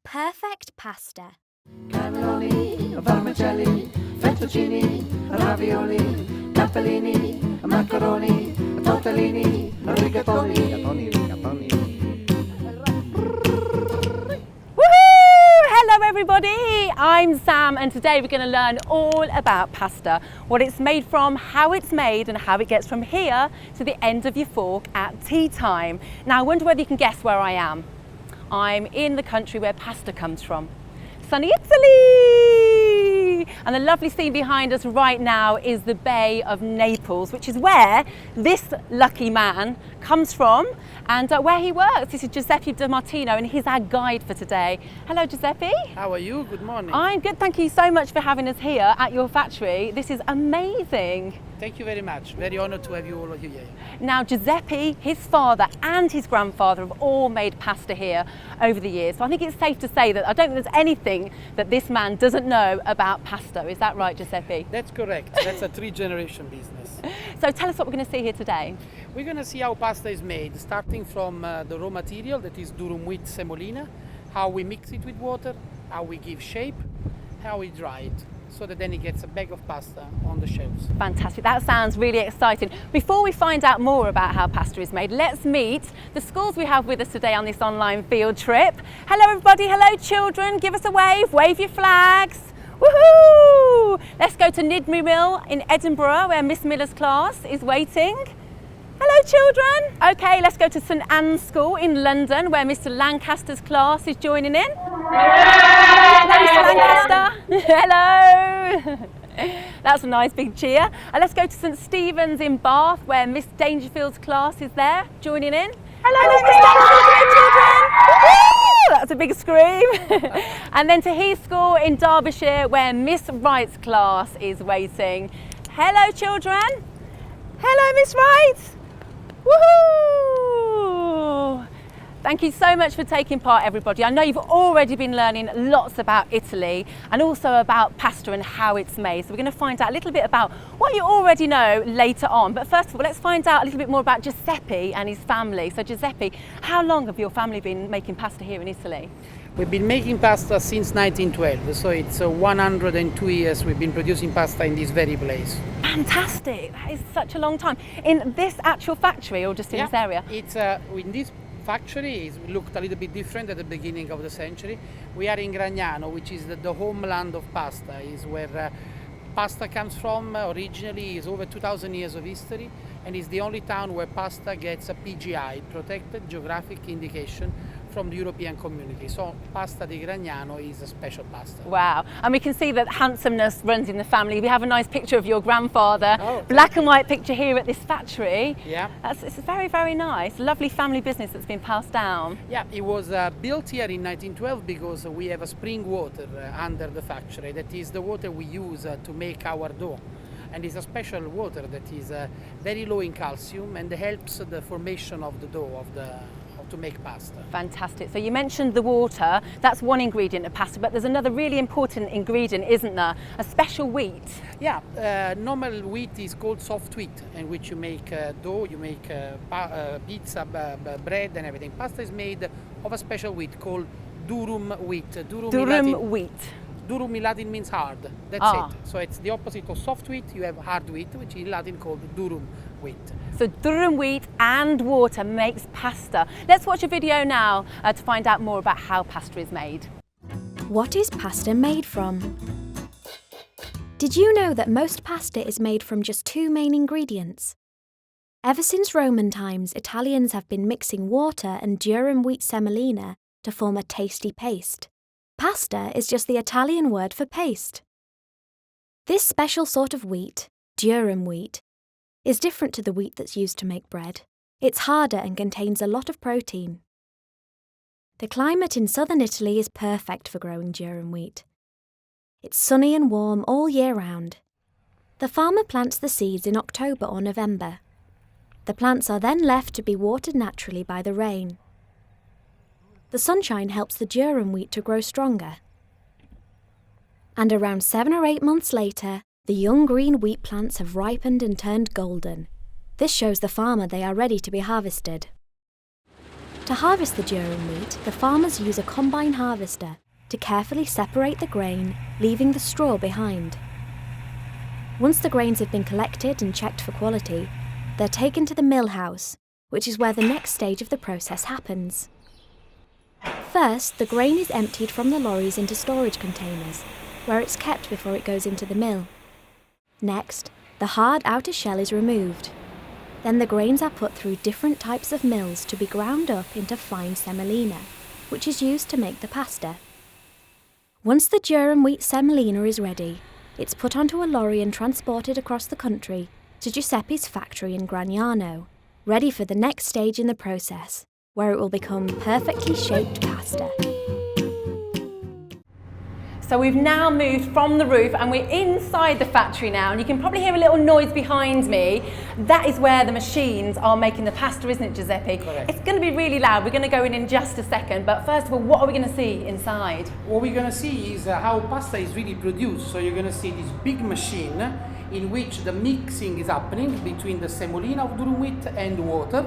Perfect pasta. Cannelloni, vermicelli, fettuccini, ravioli, cappellini, macaroni, tortellini, rigatoni. Hello everybody, I'm Sam and today we're going to learn all about pasta, what it's made from, how it's made and how it gets from here to the end of your fork at tea time. Now I wonder whether you can guess where I am. I'm in the country where pasta comes from, sunny Italy! And the lovely scene behind us right now is the Bay of Naples, which is where this lucky man comes from and where he works. This is Giuseppe Di Martino and he's our guide for today. Hello Giuseppe. How are you? Good morning. I'm good, thank you so much for having us here at your factory. This is amazing. Thank you very much. Very honored to have you all here. Now Giuseppe, his father and his grandfather have all made pasta here over the years. So I think it's safe to say that I don't think there's anything that this man doesn't know about pasta. Is that right, Giuseppe? That's correct. That's a 3-generation business. So tell us what we're going to see here today. We're going to see how pasta is made, starting from the raw material, that is durum wheat semolina, how we mix it with water, how we give shape, how we dry it, so that then it gets a bag of pasta on the shelves. Fantastic, that sounds really exciting. Before we find out more about how pasta is made, let's meet the schools we have with us today on this online field trip. Hello everybody, hello children, give us a wave your flags. Woohoo! Let's go to Nidmi Mill in Edinburgh where Miss Miller's class is waiting. Hello children! Okay, let's go to St Anne's School in London where Mr Lancaster's class is joining in. Hello Mr Lancaster! Hello! That's a nice big cheer. And let's go to St Stephen's in Bath where Miss Dangerfield's class is there joining in. Hello Miss Dangerfield, children! That's a big scream. And then to Heath School in Derbyshire where Miss Wright's class is waiting. Hello children! Hello Miss Wright! Woohoo! Thank you so much for taking part everybody. I know you've already been learning lots about Italy and also about pasta and how it's made. So we're going to find out a little bit about what you already know later on. But first of all, let's find out a little bit more about Giuseppe and his family. So Giuseppe, how long have your family been making pasta here in Italy? We've been making pasta since 1912, so it's 102 years we've been producing pasta in this very place. Fantastic, that is such a long time. In this actual factory or just in this area? It's in this factory. It looked a little bit different at the beginning of the century. We are in Gragnano, which is the homeland of pasta, is where pasta comes from. Originally is over 2,000 years of history and is the only town where pasta gets a PGI, Protected Geographic Indication, from the European community. So pasta di Gragnano is a special pasta. Wow, and we can see that handsomeness runs in the family. We have a nice picture of your grandfather, black and white picture here at this factory. Yeah. It's very, very nice. Lovely family business that's been passed down. Yeah, it was built here in 1912 because we have a spring water under the factory. That is the water we use to make our dough. And it's a special water that is very low in calcium and helps the formation of the dough to make pasta. Fantastic. So you mentioned the water, that's one ingredient of pasta, but there's another really important ingredient, isn't there? A special wheat. Yeah, normal wheat is called soft wheat, in which you make dough, you make pizza, bread and everything. Pasta is made of a special wheat called durum wheat. Durum wheat. Durum in Latin means hard, that's it. So it's the opposite of soft wheat, you have hard wheat, which in Latin called durum wheat. So durum wheat and water makes pasta. Let's watch a video now to find out more about how pasta is made. What is pasta made from? Did you know that most pasta is made from just 2 main ingredients? Ever since Roman times, Italians have been mixing water and durum wheat semolina to form a tasty paste. Pasta is just the Italian word for paste. This special sort of wheat, durum wheat, is different to the wheat that's used to make bread. It's harder and contains a lot of protein. The climate in southern Italy is perfect for growing durum wheat. It's sunny and warm all year round. The farmer plants the seeds in October or November. The plants are then left to be watered naturally by the rain. The sunshine helps the durum wheat to grow stronger. And around 7 or 8 months later, the young green wheat plants have ripened and turned golden. This shows the farmer they are ready to be harvested. To harvest the durum wheat, the farmers use a combine harvester to carefully separate the grain, leaving the straw behind. Once the grains have been collected and checked for quality, they're taken to the mill house, which is where the next stage of the process happens. First, the grain is emptied from the lorries into storage containers, where it's kept before it goes into the mill. Next, the hard outer shell is removed. Then the grains are put through different types of mills to be ground up into fine semolina, which is used to make the pasta. Once the durum wheat semolina is ready, it's put onto a lorry and transported across the country to Giuseppe's factory in Gragnano, ready for the next stage in the process, where it will become perfectly shaped pasta. So we've now moved from the roof and we're inside the factory now, and you can probably hear a little noise behind me. That is where the machines are making the pasta, isn't it, Giuseppe? Correct. It's going to be really loud. We're going to go in just a second, but first of all, what are we going to see inside? What we're going to see is how pasta is really produced. So you're going to see this big machine in which the mixing is happening between the semolina of durum wheat and water.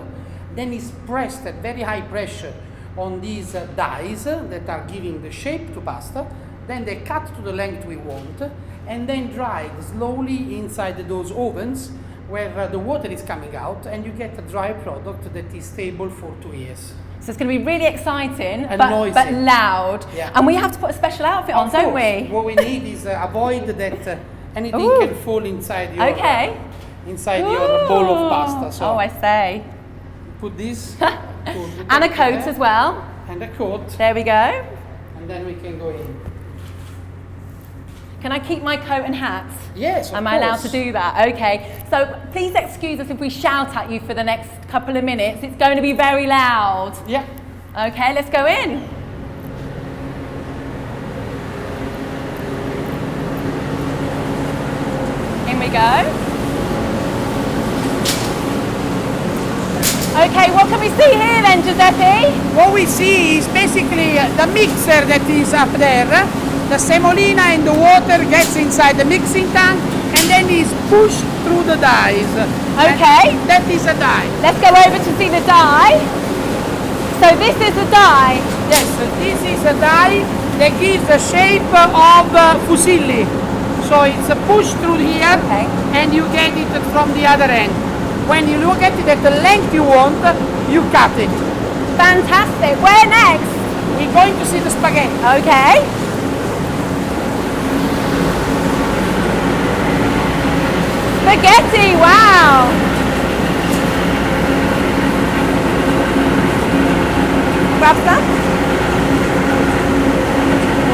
Then it's pressed at very high pressure on these dies that are giving the shape to pasta. Then they cut to the length we want and then dried slowly inside those ovens where the water is coming out, and you get a dry product that is stable for 2 years. So it's going to be really exciting, And but noisy. Loud. Yeah. And we have to put a special outfit on, Of don't course, we? What we need is avoid that anything Ooh. can fall inside your Ooh. bowl of pasta. So Oh, I say. put this And a coat as well. and a coat, There we go. and then we can go in. Can I keep my coat and hat? Yes, of Am I allowed course. to do that? Okay. So please excuse us if we shout at you for the next couple of minutes. It's going to be very loud. Yeah. Okay, let's go in. In we go. Okay, what can we see here then, Giuseppe? What we see is basically the mixer that is up there. The semolina and the water gets inside the mixing tank and then is pushed through the dies. Okay. And that is a die. Let's go over to see the die. So this is the die. Yes, this is a die that gives the shape of fusilli. So it's pushed through here, Okay. and you get it from the other end. When you look at it at the length you want, you cut it. Fantastic. Where next? We're going to see the spaghetti. Okay. Spaghetti, wow. Grab some.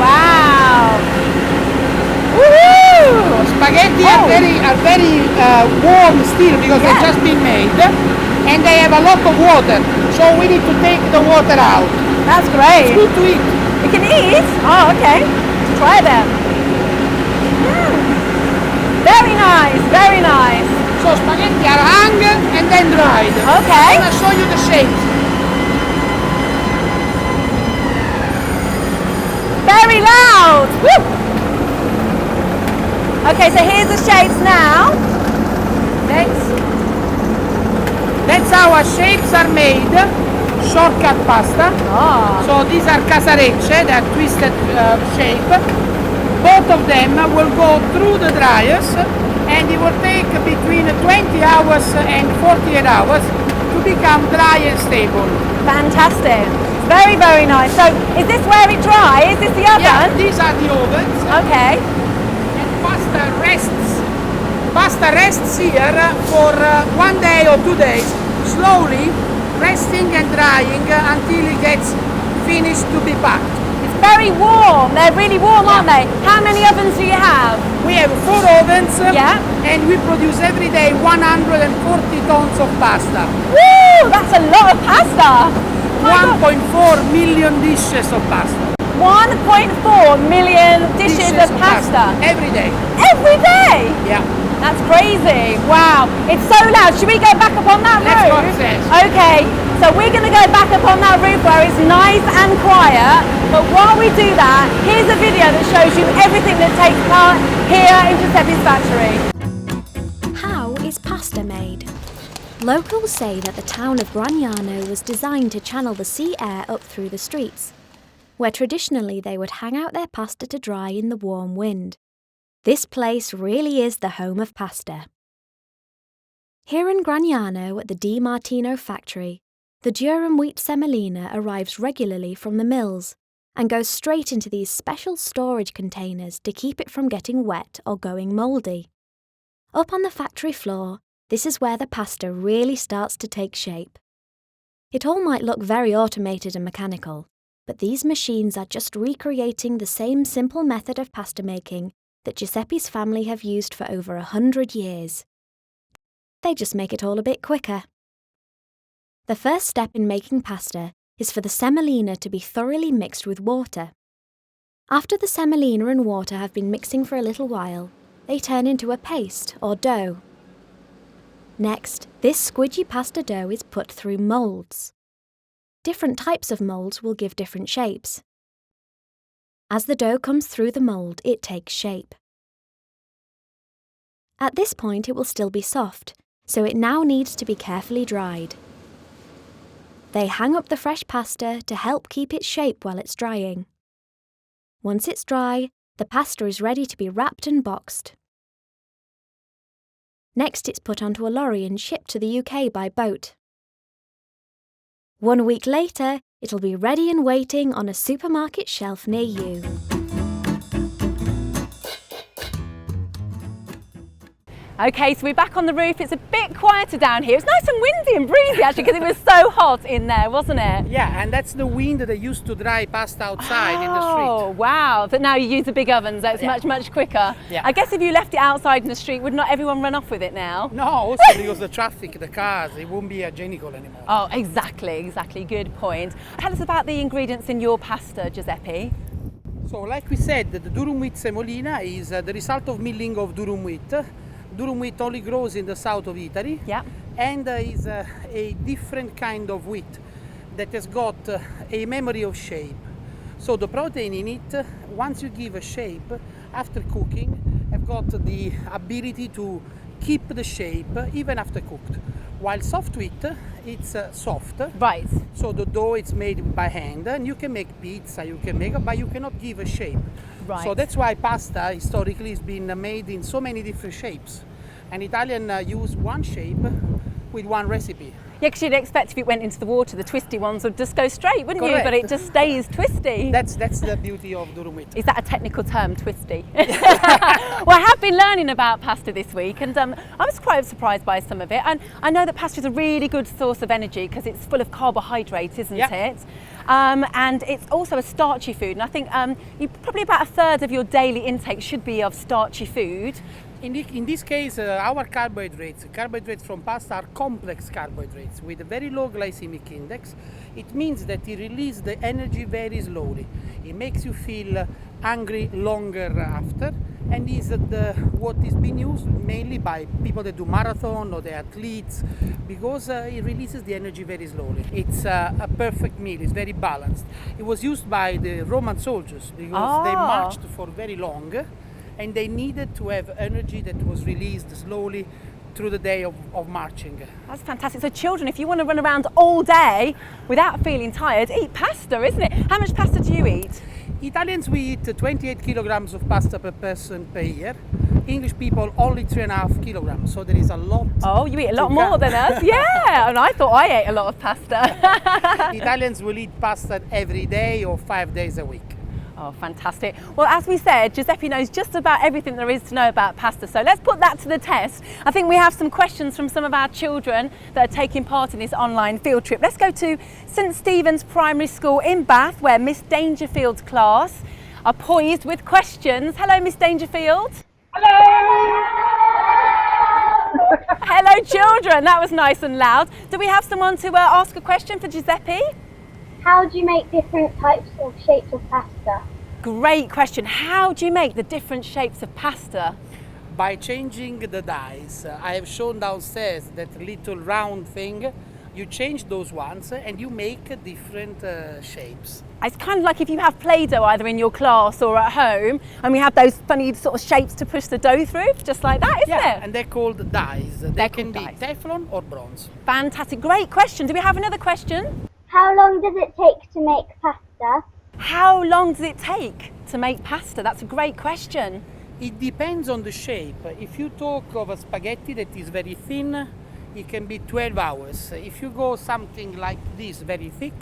Wow. Woohoo! Spaghetti Oh. are very warm still because Yeah. they've just been made, and they have a lot of water. So we need to take the water out. That's great. It's good to eat. You can eat? Oh, okay. Try them. Very nice, very nice. So spaghetti are hung and then dried. Okay. I'm gonna show you the shapes. Very loud. Woo! Okay, so here's the shapes now. That's how our shapes are made. Shortcut pasta. Oh. So these are casarecce, they are twisted shape. Both of them will go through the dryers, and it will take between 20 hours and 48 hours to become dry and stable. Fantastic. Very, very nice. So is this where it dries? Is this the oven? Yeah, these are the ovens. Okay. And pasta rests here for 1 day or 2 days, slowly resting and drying until it gets finished to be packed. It's very warm. They're really warm, aren't they? How many ovens do you have? We have 4 ovens, Yeah. and we produce every day 140 tons of pasta. Woo! That's a lot of pasta. My God. 1.4 million dishes of pasta. 1.4 million dishes of pasta. every day. Every day? Yeah. That's crazy. Wow. It's so loud. Should we go back up on that Let's go roof? upstairs. Okay. So we're going to go back up on that roof where it's nice and quiet. But while we do that, here's a video that shows you everything that takes part here in Giuseppe's factory. How is pasta made? Locals say that the town of Gragnano was designed to channel the sea air up through the streets, where traditionally they would hang out their pasta to dry in the warm wind. This place really is the home of pasta. Here in Gragnano at the Di Martino factory, the durum wheat semolina arrives regularly from the mills and goes straight into these special storage containers to keep it from getting wet or going mouldy. Up on the factory floor, this is where the pasta really starts to take shape. It all might look very automated and mechanical, but these machines are just recreating the same simple method of pasta making that Giuseppe's family have used for over 100 years. They just make it all a bit quicker. The first step in making pasta is for the semolina to be thoroughly mixed with water. After the semolina and water have been mixing for a little while, they turn into a paste or dough. Next, this squidgy pasta dough is put through moulds. Different types of moulds will give different shapes. As the dough comes through the mould, it takes shape. At this point, it will still be soft, so it now needs to be carefully dried. They hang up the fresh pasta to help keep its shape while it's drying. Once it's dry, the pasta is ready to be wrapped and boxed. Next, it's put onto a lorry and shipped to the UK by boat. 1 week later, it'll be ready and waiting on a supermarket shelf near you. Okay, so we're back on the roof. It's a bit quieter down here. It's nice and windy and breezy actually because it was so hot in there, wasn't it? Yeah, and that's the wind that they used to dry pasta outside in the street. Oh, wow. But now you use the big ovens, so it's much quicker. Yeah. I guess if you left it outside in the street, would not everyone run off with it now? No, also because the traffic, the cars, it won't be hygienical anymore. Oh, exactly. Good point. Tell us about the ingredients in your pasta, Giuseppe. So, like we said, the durum wheat semolina is the result of milling of durum wheat. Durum wheat only grows in the south of Italy, and is a different kind of wheat that has got a memory of shape. So the protein in it, once you give a shape, after cooking, have got the ability to keep the shape even after cooked. While soft wheat, it's soft. Right. So the dough is made by hand, and you can make pizza, you can make, but you cannot give a shape. Right. So that's why pasta historically has been made in so many different shapes. And Italian use one shape with one recipe. Yeah, because you'd expect if it went into the water, the twisty ones would just go straight, wouldn't Correct. you? But it just stays twisty. That's the beauty of durum wheat. Is that a technical term, twisty? Well, I have been learning about pasta this week, and I was quite surprised by some of it. And I know that pasta is a really good source of energy because it's full of carbohydrates, isn't it? And it's also a starchy food. And I think you probably about a third of your daily intake should be of starchy food. In this case, our carbohydrates from pasta are complex carbohydrates with a very low glycemic index. It means that it releases the energy very slowly. It makes you feel hungry longer after, and is what is being used mainly by people that do marathon or the athletes, because it releases the energy very slowly. It's a perfect meal. It's very balanced. It was used by the Roman soldiers because they marched for very long, and they needed to have energy that was released slowly through the day of marching. That's fantastic. So children, if you want to run around all day without feeling tired, eat pasta, isn't it? How much pasta do you eat? Italians, we eat 28 kilograms of pasta per person per year. English people only 3.5 kilograms, so there is a lot. Oh, you eat a lot more than us? Yeah, and I thought I ate a lot of pasta. Italians will eat pasta every day or 5 days a week. Oh, fantastic. Well, as we said, Giuseppe knows just about everything there is to know about pasta. So let's put that to the test. I think we have some questions from some of our children that are taking part in this online field trip. Let's go to St Stephen's Primary School in Bath, where Miss Dangerfield's class are poised with questions. Hello, Miss Dangerfield. Hello! Hello, children. That was nice and loud. Do we have someone to ask a question for Giuseppe? How do you make different types of shapes of pasta? Great question. How do you make the different shapes of pasta? By changing the dies. I have shown downstairs that little round thing. You change those ones and you make different shapes. It's kind of like if you have Play-Doh either in your class or at home, and we have those funny sort of shapes to push the dough through, just like that, isn't it? And they're called dies. They can be called dies. Teflon or bronze. Fantastic, great question. Do we have another question? How long does it take to make pasta? How long does it take to make pasta? That's a great question. It depends on the shape. If you talk of a spaghetti that is very thin, it can be 12 hours. If you go something like this, very thick,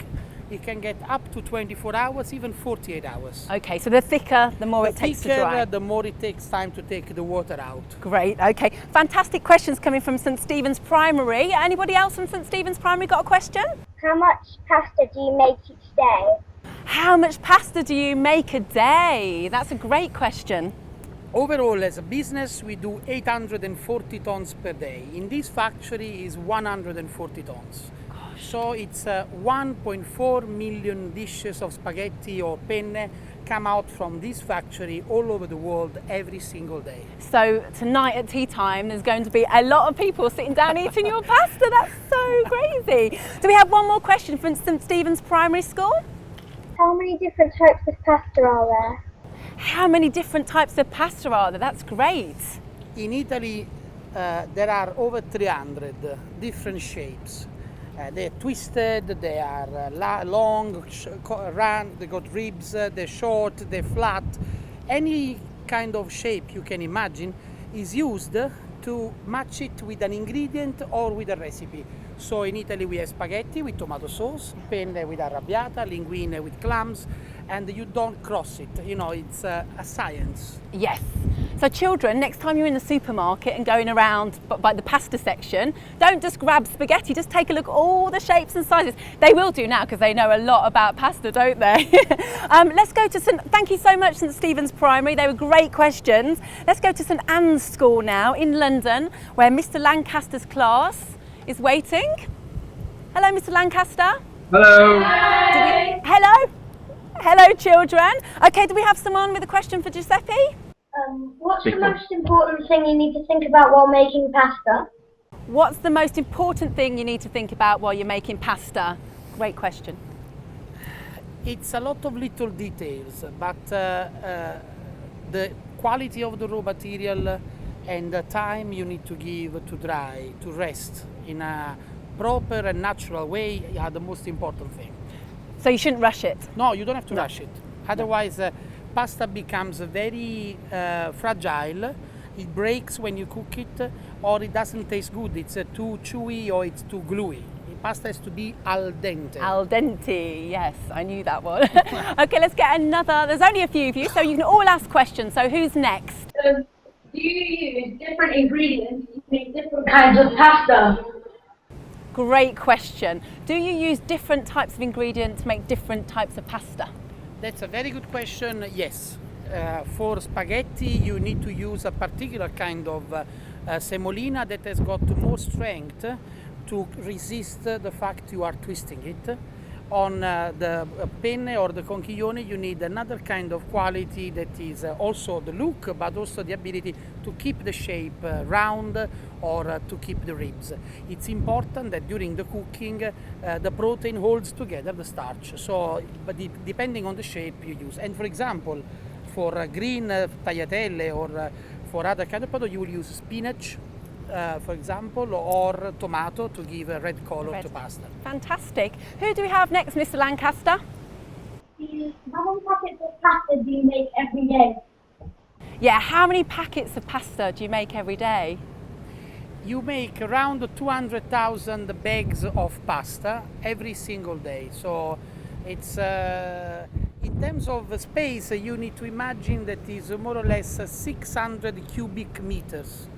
it can get up to 24 hours, even 48 hours. Okay, so the thicker, the more it takes to dry. The more it takes time to take the water out. Great, okay. Fantastic questions coming from St Stephen's Primary. Anybody else from St Stephen's Primary got a question? How much pasta do you make each day? How much pasta do you make a day? That's a great question. Overall, as a business, we do 840 tons per day. In this factory is 140 tons. So it's 1.4 million dishes of spaghetti or penne come out from this factory all over the world every single day. So tonight at tea time, there's going to be a lot of people sitting down eating your pasta. That's so crazy. Do we have one more question from St Stephen's Primary School? How many different types of pasta are there? How many different types of pasta are there? That's great. In Italy, there are over 300 different shapes. They're twisted, they are long, round, they got ribs, they're short, they're flat. Any kind of shape you can imagine is used to match it with an ingredient or with a recipe. So in Italy we have spaghetti with tomato sauce, penne with arrabbiata, linguine with clams, and you don't cross it. You know, it's a science. Yes. So children, next time you're in the supermarket and going around by the pasta section, don't just grab spaghetti, just take a look at all the shapes and sizes. They will do now because they know a lot about pasta, don't they? Let's go to thank you so much, St Stephen's Primary. They were great questions. Let's go to St Anne's School now in London, where Mr Lancaster's class is waiting. Hello, Mr Lancaster. Hello. Hello. Hello, children. Okay, do we have someone with a question for Giuseppe? What's the most important thing you need to think about while making pasta? What's the most important thing you need to think about while you're making pasta? Great question. It's a lot of little details, but the quality of the raw material and the time you need to give to dry, to rest in a proper and natural way are the most important thing. So you shouldn't rush it? No, you don't have to rush it. Otherwise, pasta becomes very fragile. It breaks when you cook it, or it doesn't taste good. It's too chewy or it's too gluey. Pasta has to be al dente. Al dente, yes, I knew that one. Okay, let's get another. There's only a few of you, so you can all ask questions. So who's next? Do you use different ingredients to make different kinds of pasta? Great question. Do you use different types of ingredients to make different types of pasta? That's a very good question. Yes. For spaghetti, you need to use a particular kind of semolina that has got more strength to resist the fact you are twisting it. On the penne or the conchiglione, you need another kind of quality that is also the look, but also the ability to keep the shape round or to keep the ribs. It's important that during the cooking, the protein holds together the starch. So, but depending on the shape you use. And for example, for green tagliatelle or for other kind of product, you will use spinach, for example, or tomato to give a red color to pasta. Fantastic. Who do we have next, Mr Lancaster? How many packets of pasta do you make every day? Yeah, how many packets of pasta do you make every day? You make around 200,000 bags of pasta every single day. So it's in terms of space, you need to imagine that is more or less 600 cubic meters.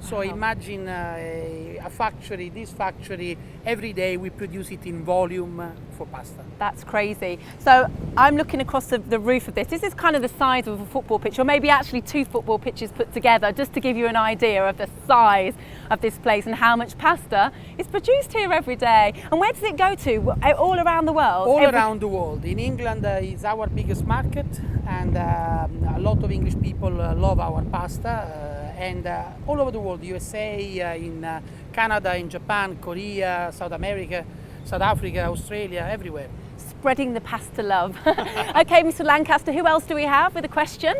So imagine a factory, this factory, every day we produce it in volume for pasta. That's crazy. So I'm looking across the roof of this. This is kind of the size of a football pitch, or maybe actually 2 football pitches put together, just to give you an idea of the size of this place and how much pasta is produced here every day. And where does it go to? All around the world? All around the world. In England is our biggest market, and a lot of English people love our pasta. And all over the world, USA, in Canada, in Japan, Korea, South America, South Africa, Australia, everywhere. Spreading the pasta love. Okay, Mr. Lancaster, who else do we have with a question?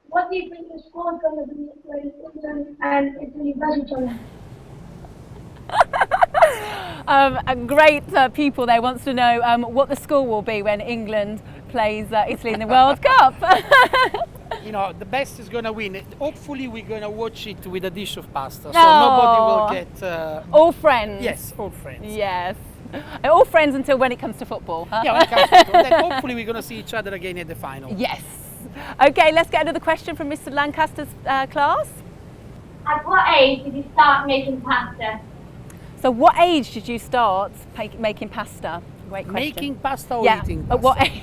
What do you think the score is going to be when England and Italy versus each other? A great pupil there wants to know what the score will be when England plays Italy in the World Cup. You know, the best is going to win. Hopefully we're going to watch it with a dish of pasta, so nobody will get... all friends. Yes, all friends. Yes. All friends until when it comes to football. Huh? Yeah, when it comes to football. Then hopefully we're going to see each other again at the final. Yes. Okay, let's get another question from Mr. Lancaster's class. At what age did you start making pasta? So what age did you start making pasta? Great question. Making pasta or Yeah, eating at pasta? what age?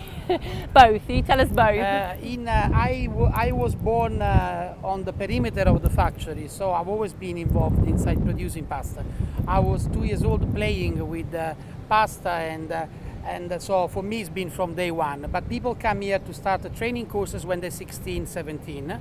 Both. You tell us both. I was born on the perimeter of the factory, so I've always been involved inside producing pasta. I was 2 years old playing with pasta, and so for me it's been from day one. But people come here to start the training courses when they're 16, 17,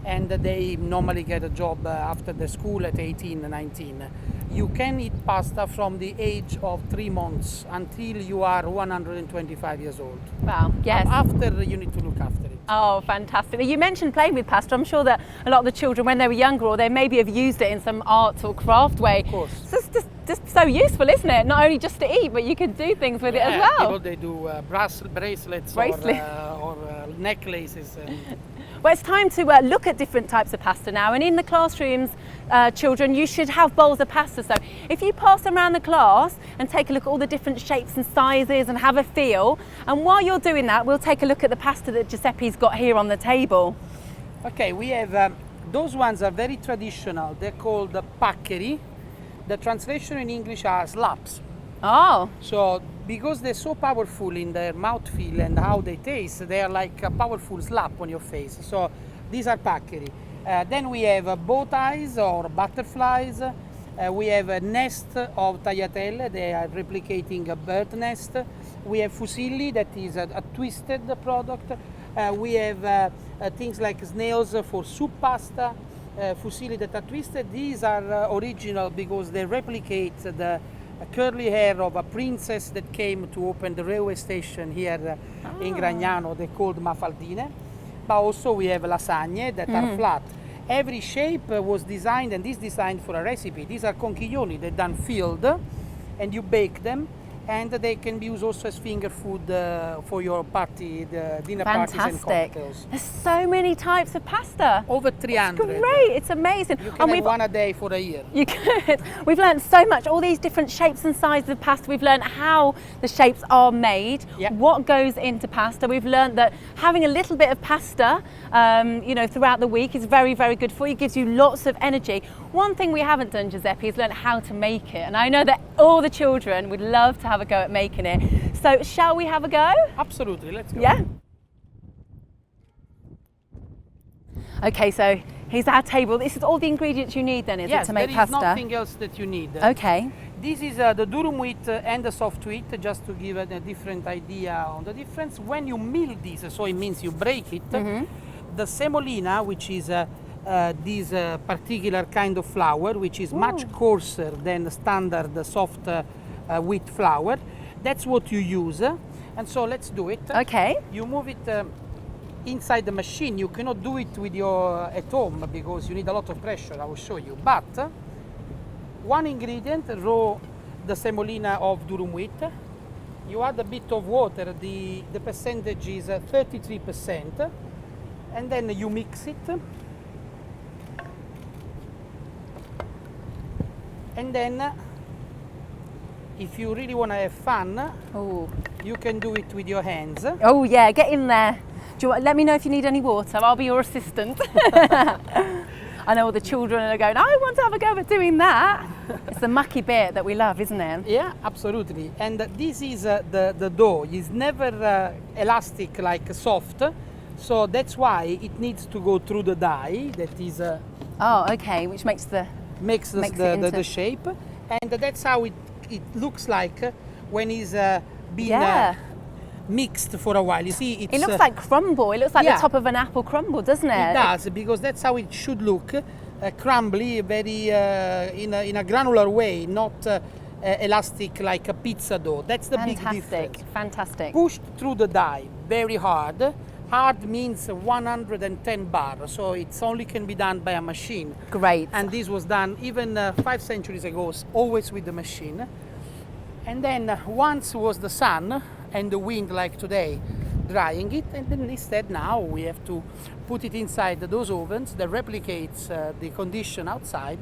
and they normally get a job after the school at 18, 19. You can eat pasta from the age of 3 months until you are 125 years old. Wow, yes. After, you need to look after it. Oh, fantastic. You mentioned playing with pasta. I'm sure that a lot of the children, when they were younger, or they maybe have used it in some art or craft way. Of course. So it's just so useful, isn't it? Not only just to eat, but you can do things with it as well. People, they do bracelets. or necklaces. Well, it's time to look at different types of pasta now, and in the classrooms, children, you should have bowls of pasta. So if you pass them around the class and take a look at all the different shapes and sizes and have a feel, and while you're doing that, we'll take a look at the pasta that Giuseppe's got here on the table. Okay, we have, those ones are very traditional. They're called paccheri. The translation in English are slaps. Oh. So because they're so powerful in their mouthfeel and how they taste, they are like a powerful slap on your face. So these are paccheri. Then we have bow ties or butterflies. We have a nest of tagliatelle. They are replicating a bird nest. We have fusilli, that is a twisted product. We have things like snails for soup pasta. Fusilli that are twisted. These are original because they replicate the curly hair of a princess that came to open the railway station here in Gragnano. They're called mafaldine. But also we have lasagne that are flat. Every shape was designed, and is designed for a recipe. These are conchiglioni. They're done filled, and you bake them, and they can be used also as finger food for your party, the dinner parties and cocktails. There's so many types of pasta. Over 300. It's great. It's amazing. You can have one a day for a year. You could. We've learned so much, all these different shapes and sizes of pasta. We've learned how the shapes are made, what goes into pasta. We've learned that having a little bit of pasta, throughout the week is very, very good for you. It gives you lots of energy. One thing we haven't done, Giuseppe, is learn how to make it. And I know that all the children would love to have a go at making it. So shall we have a go? Absolutely, let's go. Yeah. Okay, so here's our table. This is all the ingredients you need then, is it, to make pasta? Yes, there is nothing else that you need. Okay. This is the durum wheat and the soft wheat, just to give a different idea on the difference. When you mill this, so it means you break it, the semolina, which is this particular kind of flour, which is much coarser than standard soft wheat flour, that's what you use. And so let's do it. Okay. You move it inside the machine. You cannot do it with your at home because you need a lot of pressure. I will show you. But one ingredient, the semolina of durum wheat. You add a bit of water. The percentage is 33%, and then you mix it. And then, if you really want to have fun, you can do it with your hands. Oh yeah, get in there. Let me know if you need any water. I'll be your assistant. I know all the children are going, I want to have a go at doing that. It's the mucky bit that we love, isn't it? Yeah, absolutely. And this is the dough. It's never elastic like soft. So that's why it needs to go through the dye. That is... oh, okay, which makes the shape. And that's how it looks like when it's been mixed for a while. You see, it looks like crumble. It looks like the top of an apple crumble, doesn't it? It does, because that's how it should look. crumbly, very in a granular way, not elastic like a pizza dough. That's the big difference. Fantastic. Pushed through the die very hard. Hard means 110 bar, so it's only can be done by a machine. Great. And this was done even 5 centuries ago, always with the machine. And then once was the sun and the wind like today, drying it, and then instead now we have to put it inside those ovens that replicates the condition outside,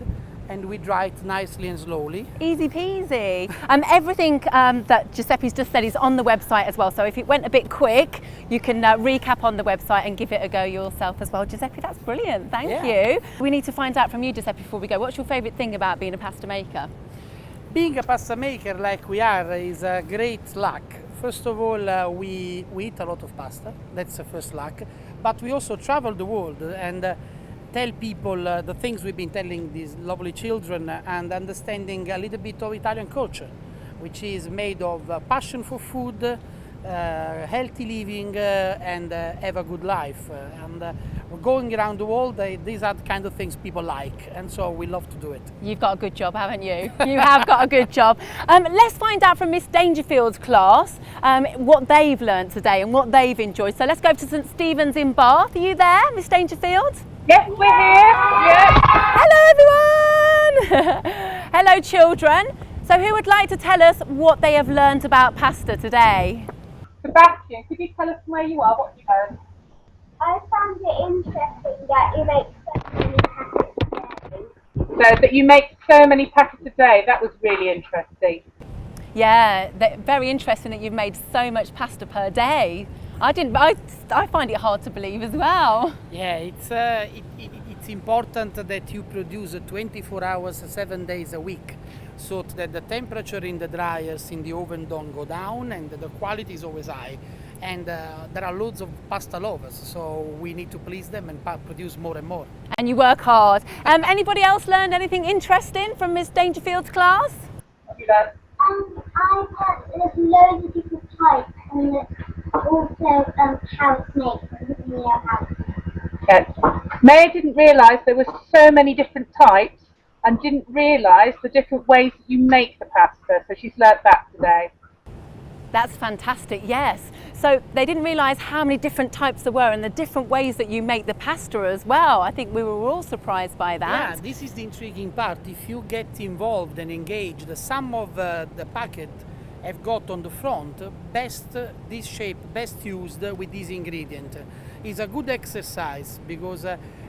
and we dry it nicely and slowly. Easy peasy. Everything that Giuseppe's just said is on the website as well, so if it went a bit quick, you can recap on the website and give it a go yourself as well. Giuseppe, that's brilliant, thank you. We need to find out from you, Giuseppe, before we go, what's your favourite thing about being a pasta maker? Being a pasta maker like we are is a great luck. First of all, we eat a lot of pasta, that's the first luck, but we also travel the world and tell people the things we've been telling these lovely children, and understanding a little bit of Italian culture, which is made of passion for food, healthy living, and have a good life. Going around the world, these are the kind of things people like, and so we love to do it. You've got a good job, haven't you? You have got a good job. Let's find out from Miss Dangerfield's class what they've learnt today and what they've enjoyed. So let's go to St Stephen's in Bath. Are you there, Miss Dangerfield? Yes, we're here. Yes. Hello everyone! Hello children. So who would like to tell us what they have learnt about pasta today? Sebastian, could you tell us from where you are what you learned? I found it interesting that you make so many packets a day. So that you make so many packets a day, that was really interesting. Yeah, very interesting that you've made so much pasta per day. I find it hard to believe as well. Yeah, it's important that you produce 24 hours, 7 days a week, so that the temperature in the dryers in the oven don't go down and the quality is always high. And there are loads of pasta lovers, so we need to please them and produce more and more. And you work hard. Anybody else learned anything interesting from Miss Dangerfield's class? What have you learned? I there's loads of different types, and also how it's made. Yes. Maya didn't realise there were so many different types and didn't realise the different ways that you make the pasta, so she's learnt that today. That's fantastic, yes. So they didn't realise how many different types there were and the different ways that you make the pasta as well. I think we were all surprised by that. Yeah, this is the intriguing part. If you get involved and engaged, some of the packet have got on the front this shape best used with this ingredient. It's a good exercise because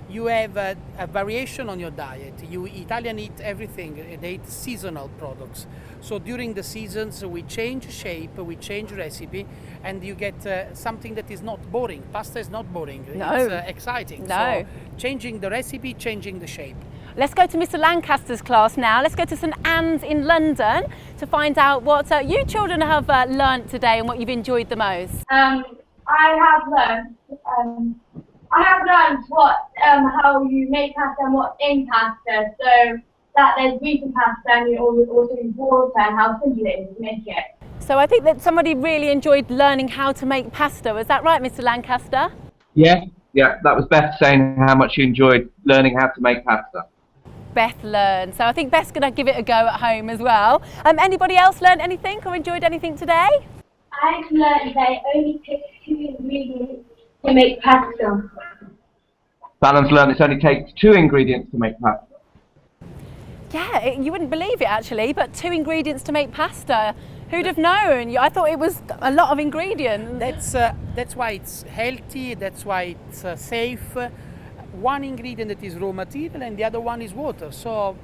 you have a variation on your diet. Italians eat everything, they eat seasonal products. So during the seasons we change shape, we change recipe, and you get something that is not boring. Pasta is not boring, no. It's exciting. No. So changing the recipe, changing the shape. Let's go to Mr Lancaster's class now. Let's go to St Anne's in London to find out what you children have learnt today and what you've enjoyed the most. I have learned what how you make pasta and what's in pasta. So that there's recent pasta and you also use water and how simple it is to make it. So I think that somebody really enjoyed learning how to make pasta. Was that right, Mr Lancaster? Yeah, that was Beth saying how much she enjoyed learning how to make pasta. Beth learned. So I think Beth's going to give it a go at home as well. Anybody else learned anything or enjoyed anything today? I've learned that it only takes 2 ingredients to make pasta. Fallon's learned it only takes 2 ingredients to make pasta. Yeah, you wouldn't believe it actually, but 2 ingredients to make pasta. Who'd have known? I thought it was a lot of ingredients. That's why it's healthy, that's why it's safe. One ingredient that is raw material and the other one is water. So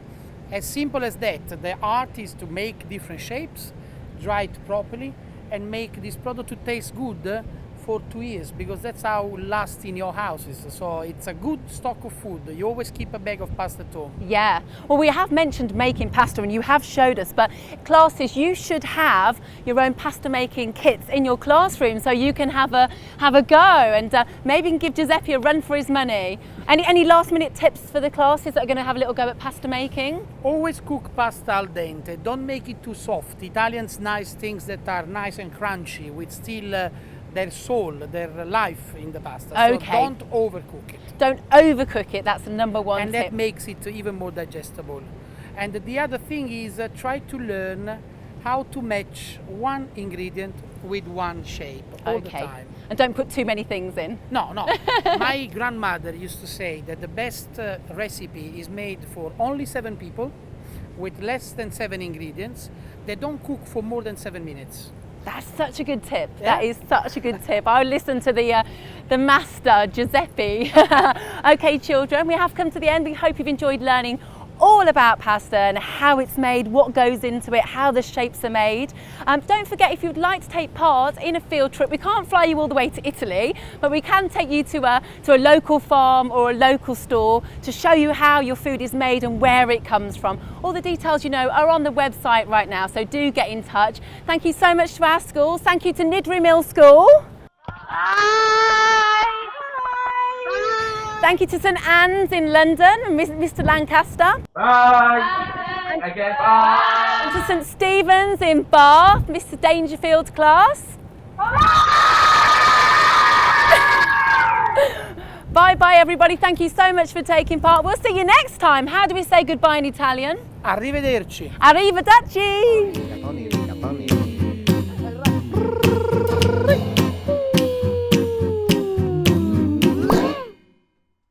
as simple as that. The art is to make different shapes, dry it properly, and make this product to taste good for 2 years, because that's how it lasts in your houses. So it's a good stock of food. You always keep a bag of pasta at home. Yeah, well, we have mentioned making pasta and you have showed us, but classes, you should have your own pasta making kits in your classroom so you can have a go and maybe give Giuseppe a run for his money. Any last minute tips for the classes that are going to have a little go at pasta making? Always cook pasta al dente. Don't make it too soft. Italians nice things that are nice and crunchy with still their soul, their life in the pasta. Okay. So don't overcook it. Don't overcook it, that's the number one And tip. that makes it even more digestible. And the other thing is try to learn how to match one ingredient with one shape all the time. And don't put too many things in. No, no. My grandmother used to say that the best recipe is made for only 7 people with less than 7 ingredients. They don't cook for more than 7 minutes. That's such a good tip. Yeah. That is such a good tip. I'll listen to the master, Giuseppe. Okay, children, we have come to the end. We hope you've enjoyed learning all about pasta and how it's made, what goes into it, how the shapes are made. Don't forget, if you'd like to take part in a field trip, we can't fly you all the way to Italy, but we can take you to a local farm or a local store to show you how your food is made and where it comes from. All the details, you know, are on the website right now, so do get in touch. Thank you so much to our schools. Thank you to Nidri Mill School. Thank you to St Anne's in London and Mr Lancaster. Bye. Again, bye. And to St Stephen's in Bath, Mr Dangerfield's class. Bye bye everybody, thank you so much for taking part. We'll see you next time. How do we say goodbye in Italian? Arrivederci. Arrivederci.